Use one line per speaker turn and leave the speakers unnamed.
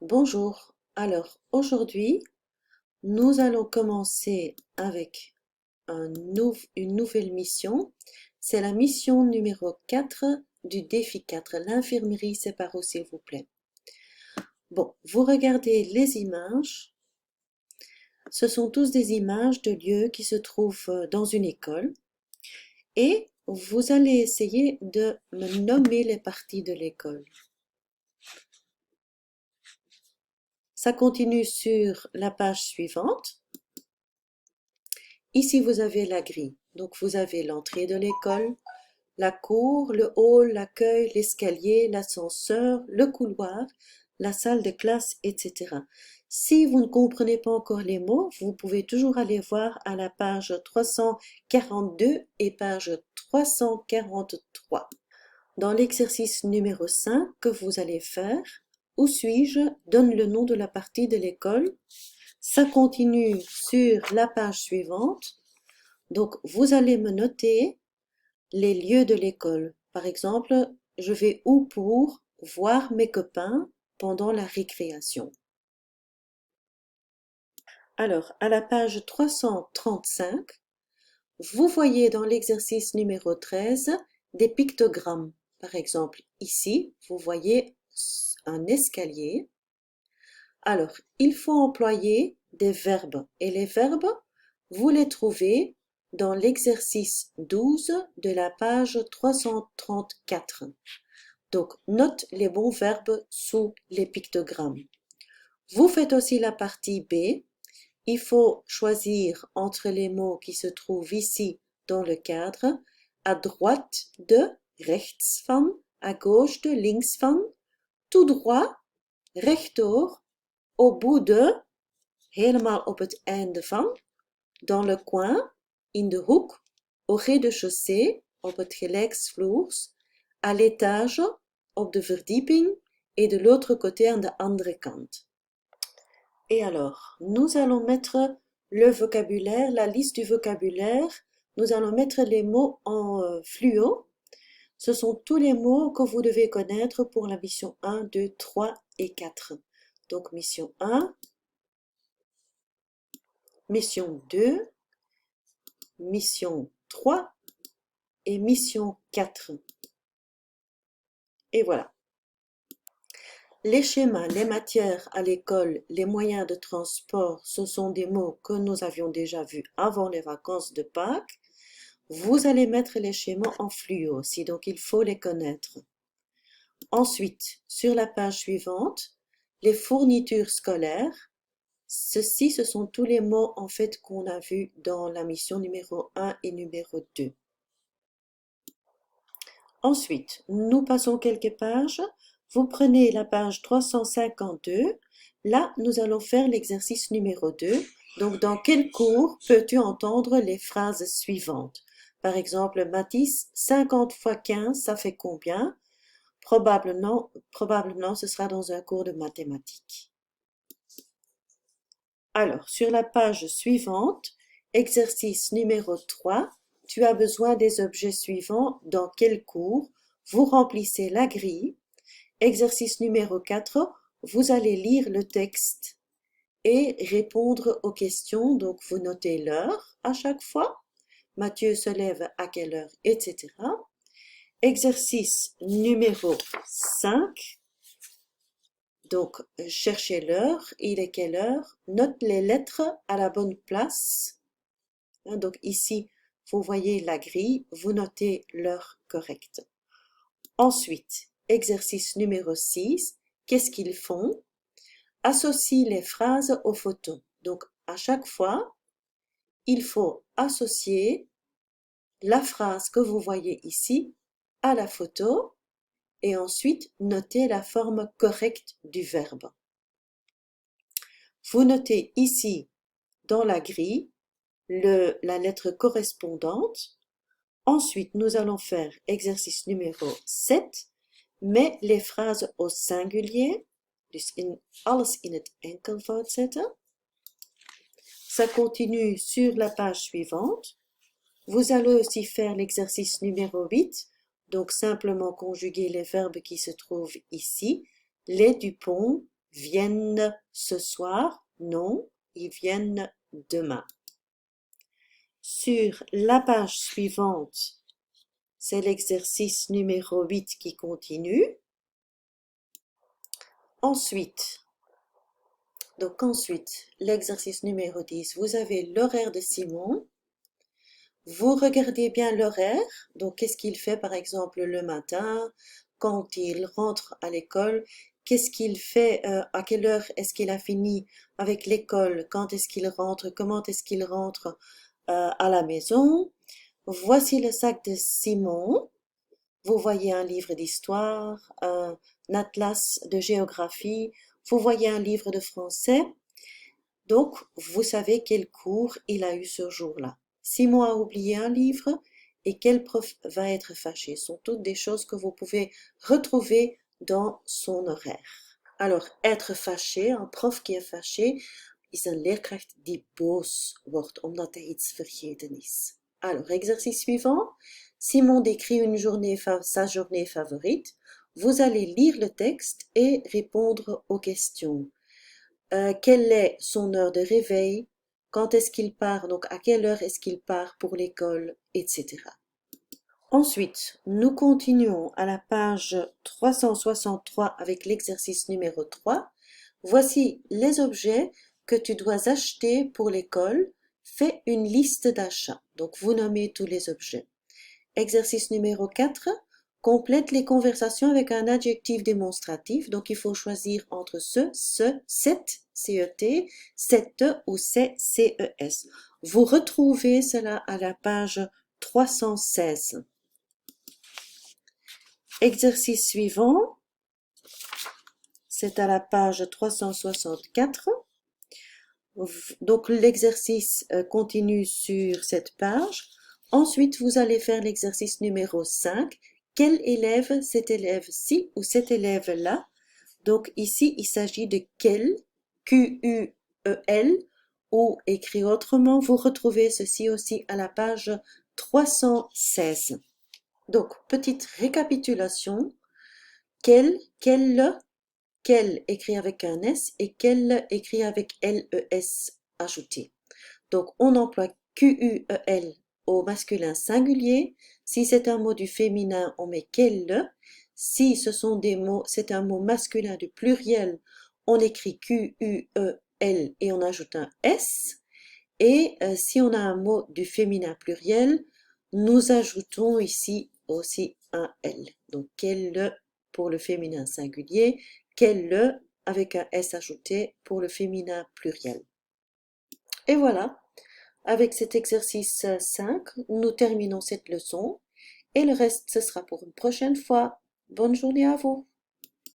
Bonjour, alors aujourd'hui nous allons commencer avec une nouvelle mission. C'est la mission numéro 4 du défi 4. L'infirmerie, c'est par où s'il vous plaît? Bon, vous regardez les images. Ce sont tous des images de lieux qui se trouvent dans une école et vous allez essayer de me nommer les parties de l'école. Ça continue sur la page suivante. Ici, vous avez la grille. Donc, vous avez l'entrée de l'école, la cour, le hall, l'accueil, l'escalier, l'ascenseur, le couloir, la salle de classe, etc. Si vous ne comprenez pas encore les mots, vous pouvez toujours aller voir à la page 342 et page 343. Dans l'exercice numéro 5 que vous allez faire, où suis-je? Donne le nom de la partie de l'école. Ça continue sur la page suivante. Donc, vous allez me noter les lieux de l'école. Par exemple, je vais où pour voir mes copains pendant la récréation. Alors, à la page 335, vous voyez dans l'exercice numéro 13 des pictogrammes. Par exemple, ici, vous voyez un escalier. Alors, il faut employer des verbes. Et les verbes, vous les trouvez dans l'exercice 12 de la page 334. Donc, note les bons verbes sous les pictogrammes. Vous faites aussi la partie B. Il faut choisir entre les mots qui se trouvent ici dans le cadre, à droite de, rechts van, à gauche de, links van, tout droit, rechtdoor, au bout de, helemaal op het einde van, dans le coin, in de hoek, au rez-de-chaussée, op het gelijksvloers, à l'étage, op de verdieping, et de l'autre côté aan de andere kant. Et alors, nous allons mettre le vocabulaire, la liste du vocabulaire, nous allons mettre les mots en fluo. Ce sont tous les mots que vous devez connaître pour la mission 1, 2, 3 et 4. Donc, mission 1, mission 2, mission 3 et mission 4. Et voilà. Les schémas, les matières à l'école, les moyens de transport, ce sont des mots que nous avions déjà vus avant les vacances de Pâques. Vous allez mettre les schémas en fluo aussi, donc il faut les connaître. Ensuite, sur la page suivante, les fournitures scolaires. Ceci, ce sont tous les mots en fait qu'on a vus dans la mission numéro 1 et numéro 2. Ensuite, nous passons quelques pages. Vous prenez la page 352. Là, nous allons faire l'exercice numéro 2. Donc, dans quel cours peux-tu entendre les phrases suivantes? Par exemple, Mathis, 50 fois 15, ça fait combien? Probablement, ce sera dans un cours de mathématiques. Alors, sur la page suivante, exercice numéro 3, tu as besoin des objets suivants. Dans quel cours? Vous remplissez la grille. Exercice numéro 4, vous allez lire le texte et répondre aux questions. Donc, vous notez l'heure à chaque fois. Mathieu se lève à quelle heure, etc. Exercice numéro 5. Donc, cherchez l'heure. Il est quelle heure? Note les lettres à la bonne place. Donc, ici, vous voyez la grille. Vous notez l'heure correcte. Ensuite, exercice numéro 6. Qu'est-ce qu'ils font? Associe les phrases aux photos. Donc, à chaque fois, il faut associer la phrase que vous voyez ici à la photo et ensuite noter la forme correcte du verbe. Vous notez ici dans la grille la lettre correspondante. Ensuite, nous allons faire exercice numéro 7, mais les phrases au singulier, dus alles in het enkelvoud zetten. Ça continue sur la page suivante. Vous allez aussi faire l'exercice numéro 8, donc simplement conjuguer les verbes qui se trouvent ici. Les du pont, viennent ce soir? Non, ils viennent demain. Sur la page suivante, c'est l'exercice numéro 8 qui continue. Ensuite, l'exercice numéro 10, vous avez l'horaire de Simon. Vous regardez bien l'horaire. Donc, qu'est-ce qu'il fait, par exemple, le matin, quand il rentre à l'école? Qu'est-ce qu'il fait, à quelle heure est-ce qu'il a fini avec l'école? Quand est-ce qu'il rentre? Comment est-ce qu'il rentre à la maison? Voici le sac de Simon. Vous voyez un livre d'histoire, un atlas de géographie, vous voyez un livre de français. Donc, vous savez quel cours il a eu ce jour-là. Simon a oublié un livre et quel prof va être fâché. Ce sont toutes des choses que vous pouvez retrouver dans son horaire. Alors, être fâché, un prof qui est fâché, is een leerkracht die boos wordt omdat hij iets vergeten is. Alors, exercice suivant. Simon décrit sa journée favorite. Vous allez lire le texte et répondre aux questions. Quelle est son heure de réveil? Quand est-ce qu'il part? Donc, à quelle heure est-ce qu'il part pour l'école, etc. Ensuite, nous continuons à la page 363 avec l'exercice numéro 3. Voici les objets que tu dois acheter pour l'école. Fais une liste d'achats. Donc, vous nommez tous les objets. Exercice numéro 4. Complète les conversations avec un adjectif démonstratif. Donc, il faut choisir entre cette, C-E-T, cette ou c'est, C-E-S. Vous retrouvez cela à la page 316. Exercice suivant, c'est à la page 364. Donc, l'exercice continue sur cette page. Ensuite, vous allez faire l'exercice numéro 5. Quel élève, cet élève-ci ou cet élève-là? Donc, ici, il s'agit de quel, Q-U-E-L, ou écrit autrement, vous retrouvez ceci aussi à la page 316. Donc, petite récapitulation. Quel écrit avec un S et quel écrit avec L-E-S ajouté. Donc, on emploie Q-U-E-L au masculin singulier. Si c'est un mot du féminin, on met quel. Si ce sont des mots, c'est un mot masculin du pluriel, on écrit Q-U-E-L et on ajoute un S. Et si on a un mot du féminin pluriel, nous ajoutons ici aussi un L. Donc, quel pour le féminin singulier, quel avec un S ajouté pour le féminin pluriel. Et voilà, avec cet exercice 5, nous terminons cette leçon et le reste, ce sera pour une prochaine fois. Bonne journée à vous.